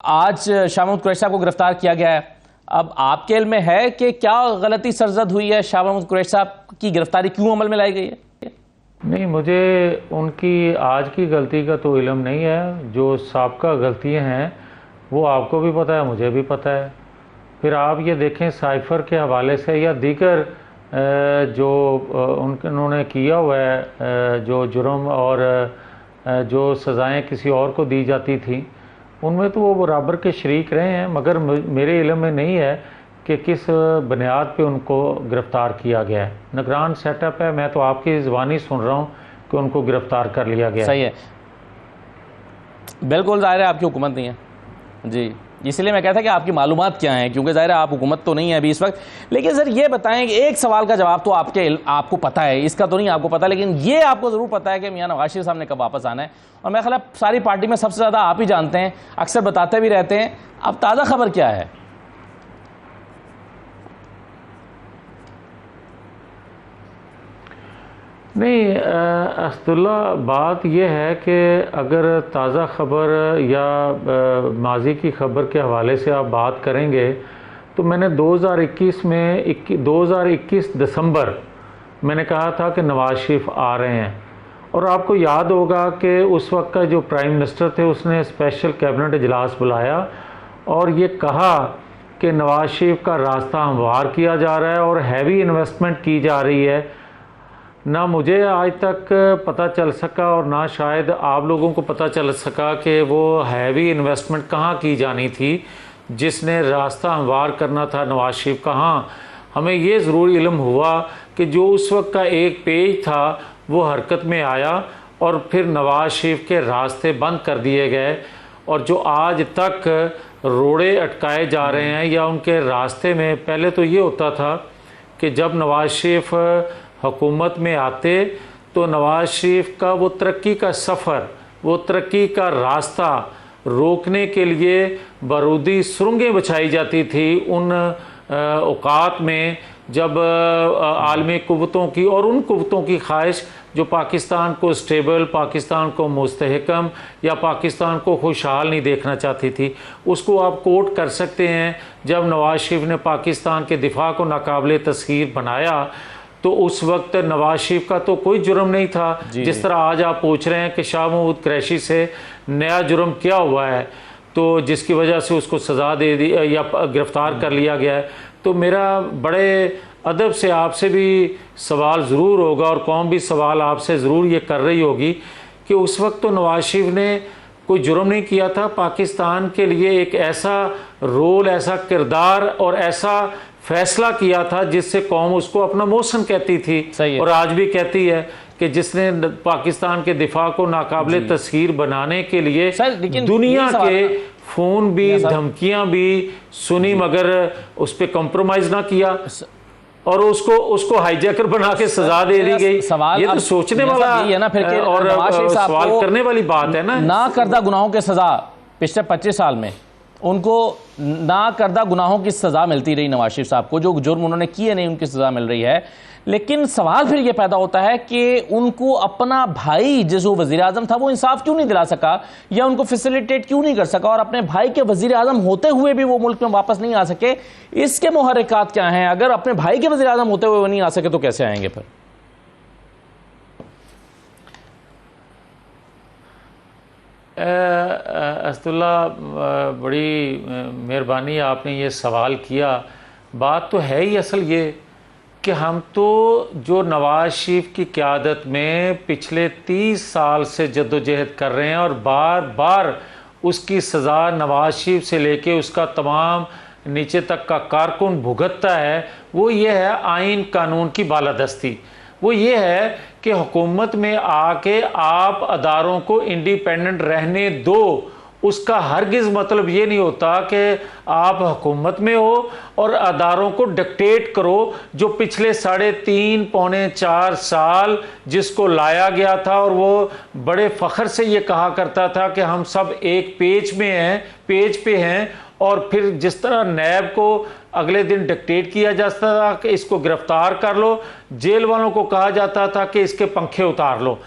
आज शाह महमूद कुरैशी साहब को गिरफ्तार किया गया है। अब आपके इल्म में है कि क्या गलती सरजद हुई है, शाह महमूद कुरैशी साहब की गिरफ्तारी क्यों अमल में लाई गई है? नहीं, मुझे उनकी आज की गलती का तो इल्म नहीं है। जो साबका गलतियां हैं वो आपको भी पता है, मुझे भी पता है। फिर आप ये देखें साइफ़र के हवाले से या दीगर जो उन्होंने किया हुआ है जो जुर्म और जो सज़ाएं किसी और को दी जाती थी उनमें तो वो बराबर के शरीक रहे हैं, मगर मेरे इल्म में नहीं है कि किस बुनियाद पे उनको गिरफ़्तार किया गया है। निगरान सेटअप है, मैं तो आपकी ज़बानी सुन रहा हूँ कि उनको गिरफ़्तार कर लिया गया। सही है, बिल्कुल ज़ाहिर है आपकी हुकूमत नहीं है जी, इसलिए मैं कहता कि आपकी मालूमात क्या हैं, क्योंकि ज़ाहिर है आप हुकूमत तो नहीं है अभी इस वक्त। लेकिन सर ये बताएं कि एक सवाल का जवाब तो आपको पता है, इसका तो नहीं आपको पता, लेकिन ये आपको ज़रूर पता है कि मियां नवाज शरीफ साहब ने कब वापस आना है। और मैं ख्याल सारी पार्टी में सबसे ज़्यादा आप ही जानते हैं, अक्सर बताते भी रहते हैं। अब ताज़ा खबर क्या है? नहीं असदुल्ला, बात यह है कि अगर ताज़ा ख़बर या माजी की ख़बर के हवाले से आप बात करेंगे तो मैंने 2021 दिसंबर मैंने कहा था कि नवाज़ शरीफ आ रहे हैं। और आपको याद होगा कि उस वक्त का जो प्राइम मिनिस्टर थे उसने स्पेशल कैबिनेट इजलास बुलाया और ये कहा कि नवाज़ शरीफ का रास्ता हमवार किया जा रहा है और हैवी इन्वेस्टमेंट की जा रही है। ना मुझे आज तक पता चल सका और ना शायद आप लोगों को पता चल सका कि वो हैवी इन्वेस्टमेंट कहाँ की जानी थी जिसने रास्ता हमवार करना था नवाज शरीफ का। हाँ, हमें ये ज़रूर इल्म हुआ कि जो उस वक्त का एक पेज था वो हरकत में आया और फिर नवाज शरीफ के रास्ते बंद कर दिए गए। और जो आज तक रोड़े अटकाए जा रहे हैं या उनके रास्ते में, पहले तो ये होता था कि जब नवाज शरीफ हुकूमत में आते तो नवाज शरीफ का वो तरक्की का सफ़र, वो तरक्की का रास्ता रोकने के लिए बारूदी सुरंगें बिछाई जाती थी उन औकात में जब आलमी कुव्वतों की और उन कुव्वतों की ख्वाहिश जो पाकिस्तान को स्टेबल, पाकिस्तान को मुस्तहकम या पाकिस्तान को खुशहाल नहीं देखना चाहती थी। उसको आप कोट कर सकते हैं। जब नवाज शरीफ ने पाकिस्तान के दिफा को नाकाबिले तस्खीर बनाया तो उस वक्त नवाज शरीफ का तो कोई जुर्म नहीं था। जिस तरह आज आप पूछ रहे हैं कि शाह महमूद कुरैशी से नया जुर्म क्या हुआ है तो जिसकी वजह से उसको सज़ा दे दी या गिरफ़्तार कर लिया गया है, तो मेरा बड़े अदब से आपसे भी सवाल ज़रूर होगा और कौम भी सवाल आपसे ज़रूर ये कर रही होगी कि उस वक्त तो नवाज शरीफ ने कोई जुर्म नहीं किया था। पाकिस्तान के लिए एक ऐसा रोल, ऐसा किरदार और ऐसा फैसला किया था जिससे कौम उसको अपना मोहसिन कहती थी और आज भी कहती है कि जिसने पाकिस्तान के दिफा को नाकाबिले तस्खीर बनाने के लिए दुनिया के फ़ोन भी, धमकियां भी सुनी मगर उस पर कम्प्रोमाइज़ ना किया और उसको हाईजैकर बना के सजा दे दी गई। ये तो सोचने वाला है ना, फिर और सवाल करने वाली बात है ना करदा गुनाहों के सजा पिछले 25 साल में उनको ना करदा गुनाहों की सज़ा मिलती रही। नवाज शरीफ साहब को जो जुर्म उन्होंने किए नहीं उनकी सज़ा मिल रही है। लेकिन सवाल फिर ये पैदा होता है कि उनको अपना भाई जो वज़ीर आज़म था वो इंसाफ क्यों नहीं दिला सका या उनको फैसिलिटेट क्यों नहीं कर सका, और अपने भाई के वज़ीर आज़म होते हुए भी वो मुल्क में वापस नहीं आ सके। इसके मुहर्रिकात क्या हैं? अगर अपने भाई के वज़ीर आज़म होते हुए वो नहीं आ सके तो कैसे आएंगे फिर? असदुल्ला, बड़ी मेहरबानी आपने ये सवाल किया। बात तो है ही असल ये कि हम तो जो नवाज शरीफ की क़यादत में पिछले 30 साल से जद्दोजहद कर रहे हैं और बार बार उसकी सज़ा नवाज शरीफ से लेके उसका तमाम नीचे तक का कारकुन भुगतता है, वो ये है आइन कानून की बालादस्ती। वो ये है कि हुकूमत में आके आप अदारों को इंडिपेंडेंट रहने दो। उसका हरगिज़ मतलब ये नहीं होता कि आप हुकूमत में हो और अदारों को डिक्टेट करो। जो पिछले 3.5 पौने 4 साल जिसको लाया गया था और वो बड़े फ़ख्र से ये कहा करता था कि हम सब एक पेज पे हैं और फिर जिस तरह नैब को अगले दिन डिक्टेट किया जाता था कि इसको गिरफ्तार कर लो, जेल वालों को कहा जाता था कि इसके पंखे उतार लो।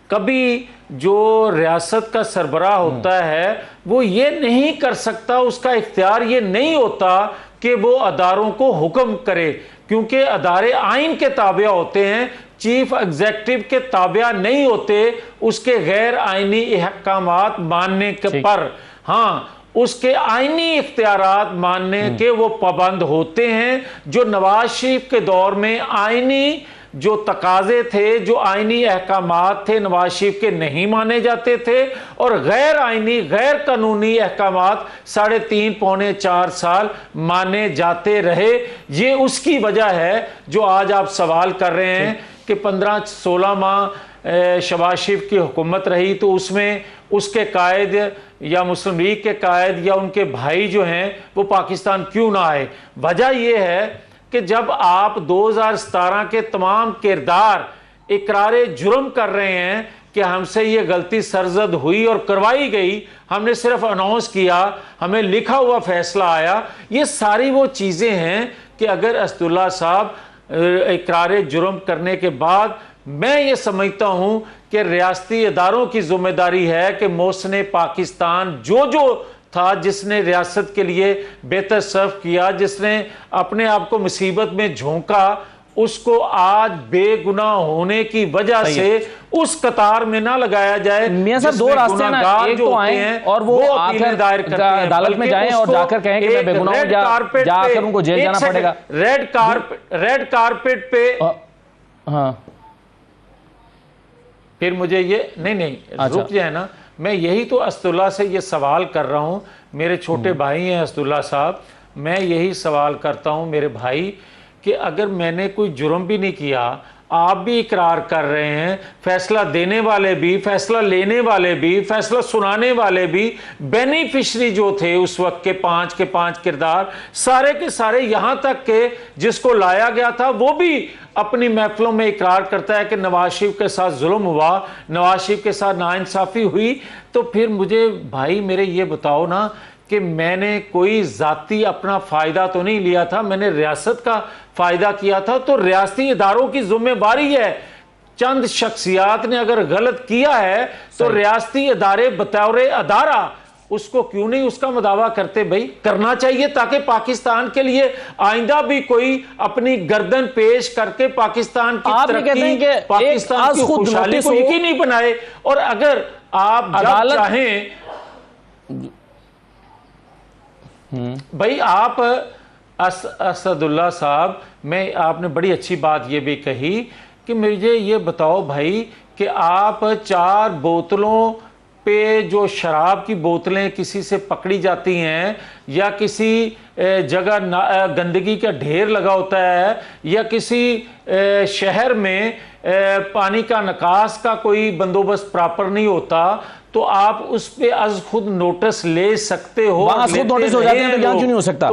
कभी जो रियासत का सरबराह होता है वो ये नहीं कर सकता, उसका इख्तियार ये नहीं होता कि वो अदारों को हुक्म करे, क्योंकि अदारे आइन के ताबिया होते हैं, चीफ एग्जीक्यूटिव के ताबिया नहीं होते उसके गैर आइनी अहकामात मानने के पर। हाँ, उसके आइनी इख्तियारात मानने के वो पाबंद होते हैं। जो नवाज शरीफ के दौर में आइनी जो तकाजे थे, जो आइनी अहकामात थे, नवाज शरीफ के नहीं माने जाते थे, और गैर आइनी गैर कानूनी अहकामात 3.5 पौने 4 साल माने जाते रहे। ये उसकी वजह है जो आज आप सवाल कर रहे हैं कि 15-16 माह शहबाज शरीफ की हुकूमत रही, तो उसमें उसके कायद या मुस्लिम लीग के कायद या उनके भाई जो हैं वो पाकिस्तान क्यों ना आए। वजह यह है कि जब आप 2017 के तमाम किरदार इकरारे जुर्म कर रहे हैं कि हमसे ये गलती सरजद हुई और करवाई गई, हमने सिर्फ अनाउंस किया, हमें लिखा हुआ फैसला आया, ये सारी वो चीज़ें हैं कि अगर असदुल्ला साहब इकरारे जुर्म करने के बाद, मैं ये समझता हूं कि रियासती इदारों की जिम्मेदारी है कि मोहसिन पाकिस्तान जो था, जिसने रियासत के लिए बेहतर सर्व किया, जिसने अपने आप को मुसीबत में झोंका, उसको आज बेगुनाह होने की वजह से उस कतार में ना लगाया जाए। मियां साहब, दो रास्ते हैं ना, एक तो आए और वो आखिर अदालत में जाएं और जाकर कहें कि मैं बेगुनाह हूं, जाकर उनको जेल जाना पड़ेगा। रेड कारपेट पे हाँ, फिर मुझे ये नहीं रुक जाए ना, मैं यही तो असदुल्ला से ये सवाल कर रहा हूं, मेरे छोटे भाई हैं असदुल्ला साहब, मैं यही सवाल करता हूं मेरे भाई कि अगर मैंने कोई जुर्म भी नहीं किया, आप भी इकरार कर रहे हैं, फैसला देने वाले भी, फैसला लेने वाले भी, फैसला सुनाने वाले भी, बेनिफिशरी जो थे उस वक्त के 5 किरदार, सारे के सारे, यहां तक के जिसको लाया गया था वो भी अपनी महफिलों में इकरार करता है कि नवाज शरीफ के साथ जुल्म हुआ, नवाज शरीफ के साथ नाइंसाफी हुई। तो फिर मुझे भाई मेरे ये बताओ ना कि मैंने कोई जाती अपना फ़ायदा तो नहीं लिया था, मैंने रियासत का फ़ायदा किया था। तो रियासती इदारों की जिम्मेदारी है, चंद शख्सियात ने अगर गलत किया है तो रियासती इदारे बतौर अदारा उसको क्यों नहीं उसका मुदावा करते? भाई करना चाहिए, ताकि पाकिस्तान के लिए आइंदा भी कोई अपनी गर्दन पेश करके पाकिस्तान की तरक्की, पाकिस्तान की खुशहाली को यकीनी बनाए। और अगर आप जब चाहें भाई, आप असदुल्ला साहब, मैं आपने बड़ी अच्छी बात ये भी कही कि मुझे ये बताओ भाई कि आप 4 बोतलों पे जो शराब की बोतलें किसी से पकड़ी जाती हैं, या किसी जगह गंदगी का ढेर लगा होता है, या किसी शहर में पानी का निकास का कोई बंदोबस्त प्रॉपर नहीं होता, तो आप उस पे आज खुद नोटिस ले सकते हो। वहां खुद नोटिस हो जाते हैं तो यहाँ क्यों नहीं हो सकता?